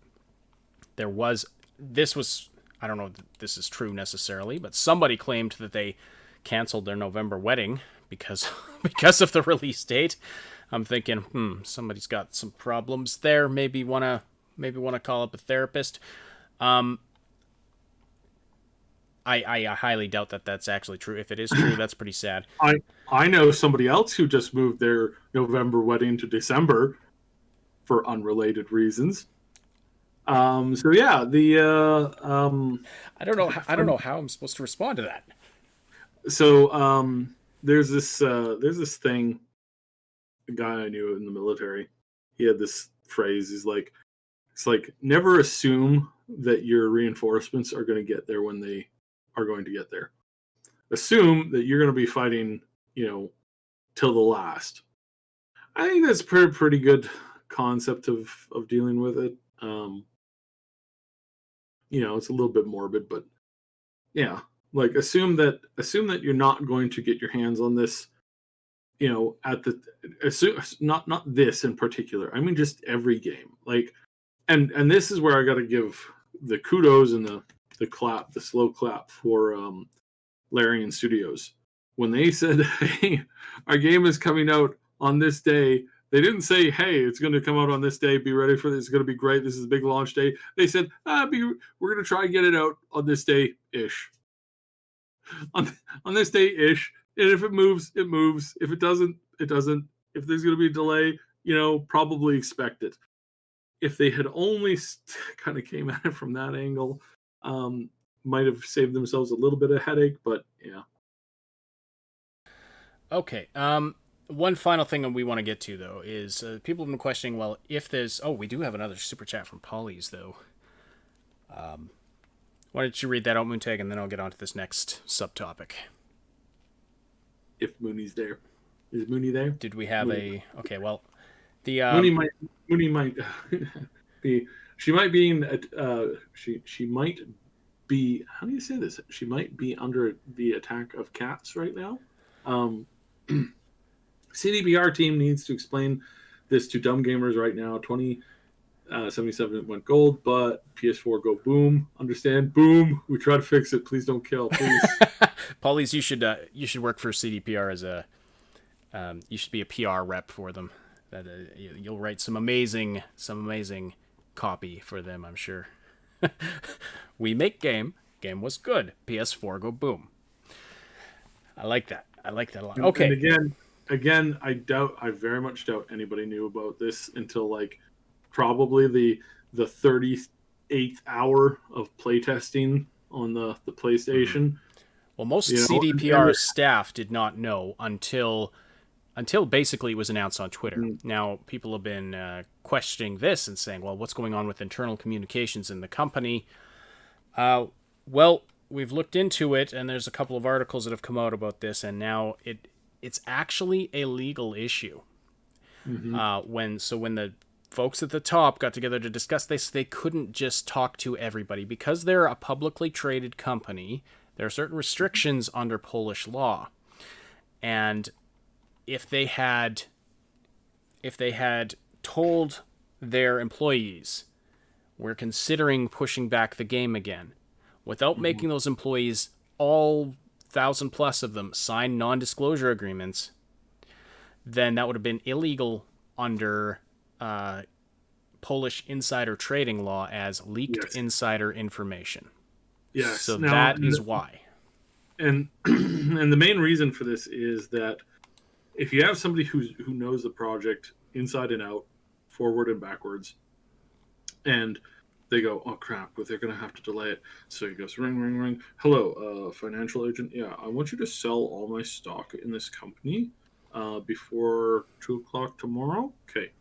This was, I don't know if this is true necessarily, but somebody claimed that they canceled their November wedding because of the release date. I'm thinking, somebody's got some problems there. Maybe wanna call up a therapist. I highly doubt that that's actually true. If it is true, that's pretty sad. I know somebody else who just moved their November wedding to December for unrelated reasons. So yeah, I don't know how I'm supposed to respond to that. So there's this thing, a guy I knew in the military. He had this phrase. It's like never assume that your reinforcements are going to get there when they are going to get there. Assume that you're going to be fighting, till the last. I think that's pretty good concept of dealing with it. It's a little bit morbid, but yeah, like assume that you're not going to get your hands on this, not this in particular. I mean, just every game. Like, and this is where I got to give the kudos and the clap, the slow clap for Larian Studios. When they said, "Hey, our game is coming out on this day," they didn't say, "Hey, it's going to come out on this day. Be ready for this. It's going to be great. This is a big launch day." They said, "We're going to try and get it out on this day-ish. On this day-ish. And if it moves, it moves. If it doesn't, it doesn't. If there's going to be a delay, probably expect it." If they had only kind of came at it from that angle, might have saved themselves a little bit of headache, but yeah. Okay. One final thing we want to get to, though, is people have been questioning, well, if there's... Oh, we do have another super chat from Polly's, though. Why don't you read that out, Moontag, and then I'll get on to this next subtopic. If Mooney's there. Is Mooney there? Did we have Mooney. Okay, well... The Mooney might be... She might be in... she might be... How do you say this? She might be under the attack of cats right now. CDPR team needs to explain this to dumb gamers right now. 2077 went gold, but PS4 go boom. Understand? Boom. We try to fix it. Please don't kill. Please. Paulies, you should work for CDPR as a. You should be a PR rep for them. That you'll write some amazing copy for them. I'm sure. We make game. Game was good. PS4 go boom. I like that a lot. Okay. And again, again, I very much doubt anybody knew about this until like probably the 38th hour of playtesting on the PlayStation. Well, most You know, CDPR staff did not know until basically it was announced on Twitter. Now, people have been questioning this and saying, well, what's going on with internal communications in the company? Well, we've looked into it, and there's a couple of articles that have come out about this, and now it's actually a legal issue. When the folks at the top got together to discuss this, they couldn't just talk to everybody. Because they're a publicly traded company, there are certain restrictions under Polish law. And if they had told their employees, we're considering pushing back the game again, without making those employees, all 1,000+ of them, sign non-disclosure agreements, then that would have been illegal under Polish insider trading law as leaked insider information. Yes. So now, that is why. And and the main reason for this is that if you have somebody who knows the project inside and out, forward and backwards, and they go, oh crap, but they're going to have to delay it. So he goes, ring, ring, ring. Hello, financial agent. Yeah, I want you to sell all my stock in this company before 2:00 tomorrow. Okay,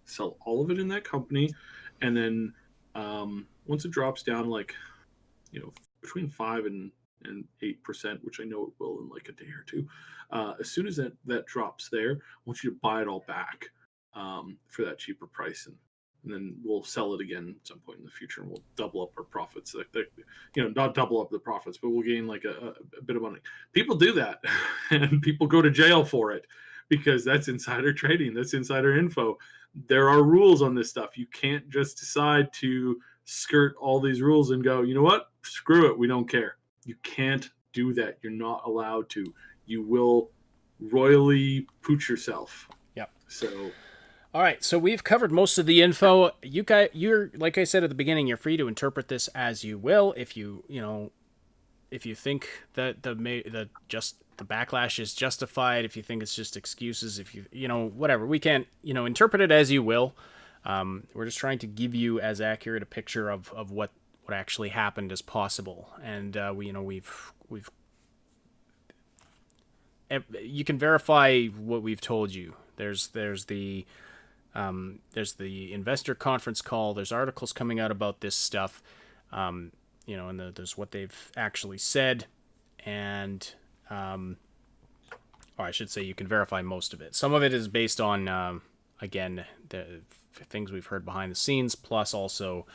sell all of it in that company, and then once it drops down, like, between 5 and 8%, which I know it will in like a day or two. As soon as that drops there, I want you to buy it all back for that cheaper price, and then we'll sell it again at some point in the future, and we'll double up our profits. Not double up the profits, but we'll gain like a bit of money. People do that, and people go to jail for it because that's insider trading. That's insider info. There are rules on this stuff. You can't just decide to skirt all these rules and go, you know what? Screw it. We don't care. You can't do that. You're not allowed to. You will royally pooch yourself. Yep. So, all right. So we've covered most of the info. You're like I said at the beginning, you're free to interpret this as you will. If you think that the backlash is justified, if you think it's just excuses, if whatever, we can't interpret it as you will. We're just trying to give you as accurate a picture of what actually happened as possible, and we've you can verify what we've told you. There's the investor conference call. There's articles coming out about this stuff, and there's what they've actually said, and or I should say you can verify most of it. Some of it is based on again the things we've heard behind the scenes, plus also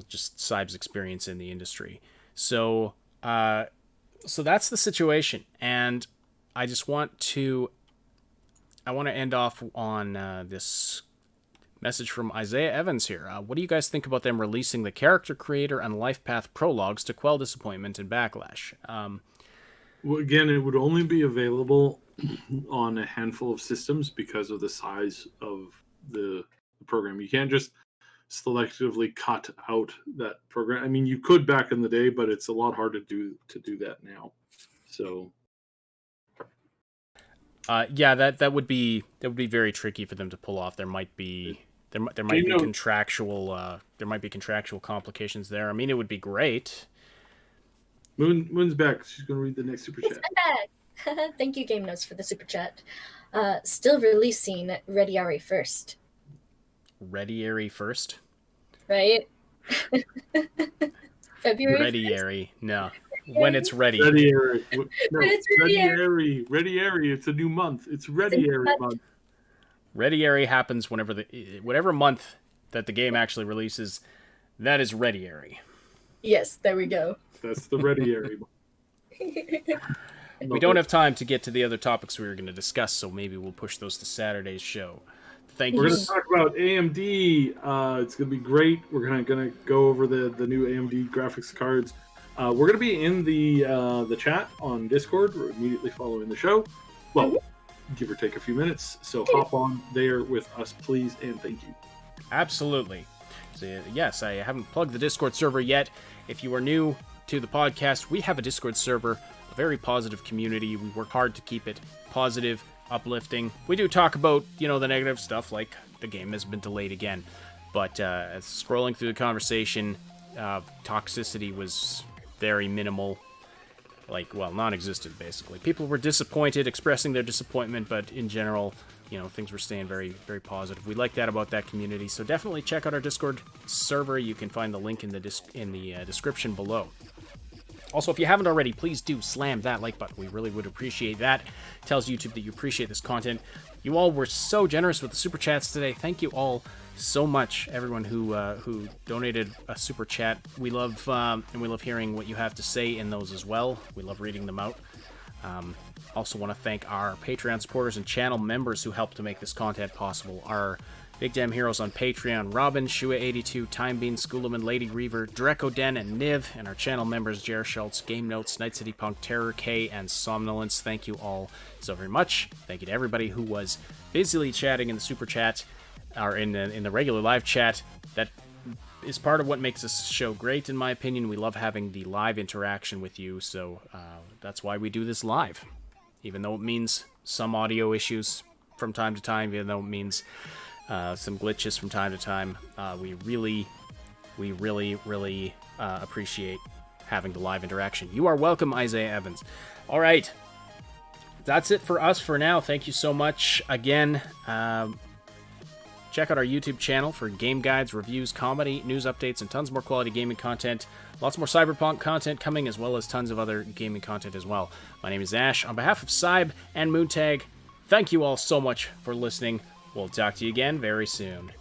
just Cyb's experience in the industry. So that's the situation, and I want to end off on this message from Isaiah Evans here. What do you guys think about them releasing the character creator and life path prologues to quell disappointment and backlash? Well, again, it would only be available on a handful of systems because of the size of the program. You can't just selectively cut out that program. I mean, you could back in the day, but it's a lot harder to do that now. So that would be very tricky for them to pull off. There might be contractual complications there. I mean, it would be great. Moon's back. She's going to read the next super chat. I'm back. Thank you, Game Notes, for the super chat. Still releasing Rediari first. Rediari first? Right? February Rediari. No. When it's ready. Rediari. No, it's Rediari. Rediari. It's a new month. It's Rediari month. Rediari happens whatever month that the game actually releases. That is Rediari. Yes, there we go. That's the Rediari. We don't have time to get to the other topics we were going to discuss, so maybe we'll push those to Saturday's show. We're going to talk about AMD. It's going to be great. We're going to go over the new AMD graphics cards. We're going to be in the chat on Discord immediately following the show. Well, give or take a few minutes. So hop on there with us, please, and thank you. Absolutely. So, yes, I haven't plugged the Discord server yet. If you are new to the podcast, we have a Discord server with very positive community. We work hard to keep it positive, uplifting. We do talk about, the negative stuff, like the game has been delayed again. But scrolling through the conversation, toxicity was very minimal. Non-existent, basically. People were disappointed, expressing their disappointment, but in general, things were staying very, very positive. We like that about that community, so definitely check out our Discord server. You can find the link in the description below. Also, if you haven't already, please do slam that like button. We really would appreciate that. It tells YouTube that you appreciate this content. You all were so generous with the super chats today. Thank you all so much, everyone who donated a super chat. We love and we love hearing what you have to say in those as well. We love reading them out. Also want to thank our Patreon supporters and channel members who help to make this content possible. Our Big Damn Heroes on Patreon: Robin, Shua82, Timebean, Schoolaman, Lady Reaver, Dreco Den, and Niv, and our channel members Jer Schultz, Game Notes, Night City Punk, Terror K, and Somnolence. Thank you all so very much. Thank you to everybody who was busily chatting in the super chat, or in the regular live chat. That is part of what makes this show great, in my opinion. We love having the live interaction with you, so that's why we do this live. Even though it means some audio issues from time to time, even though it means some glitches from time to time, we really appreciate having the live interaction. You are welcome, Isaiah Evans. All right, that's it for us for now. Thank you so much again. Check out our YouTube channel for game guides, reviews, comedy, news updates, and tons more quality gaming content. Lots more Cyberpunk content coming, as well as tons of other gaming content as well. My name is Ash. On behalf of Cyb and Moontag, thank you all so much for listening. We'll talk to you again very soon.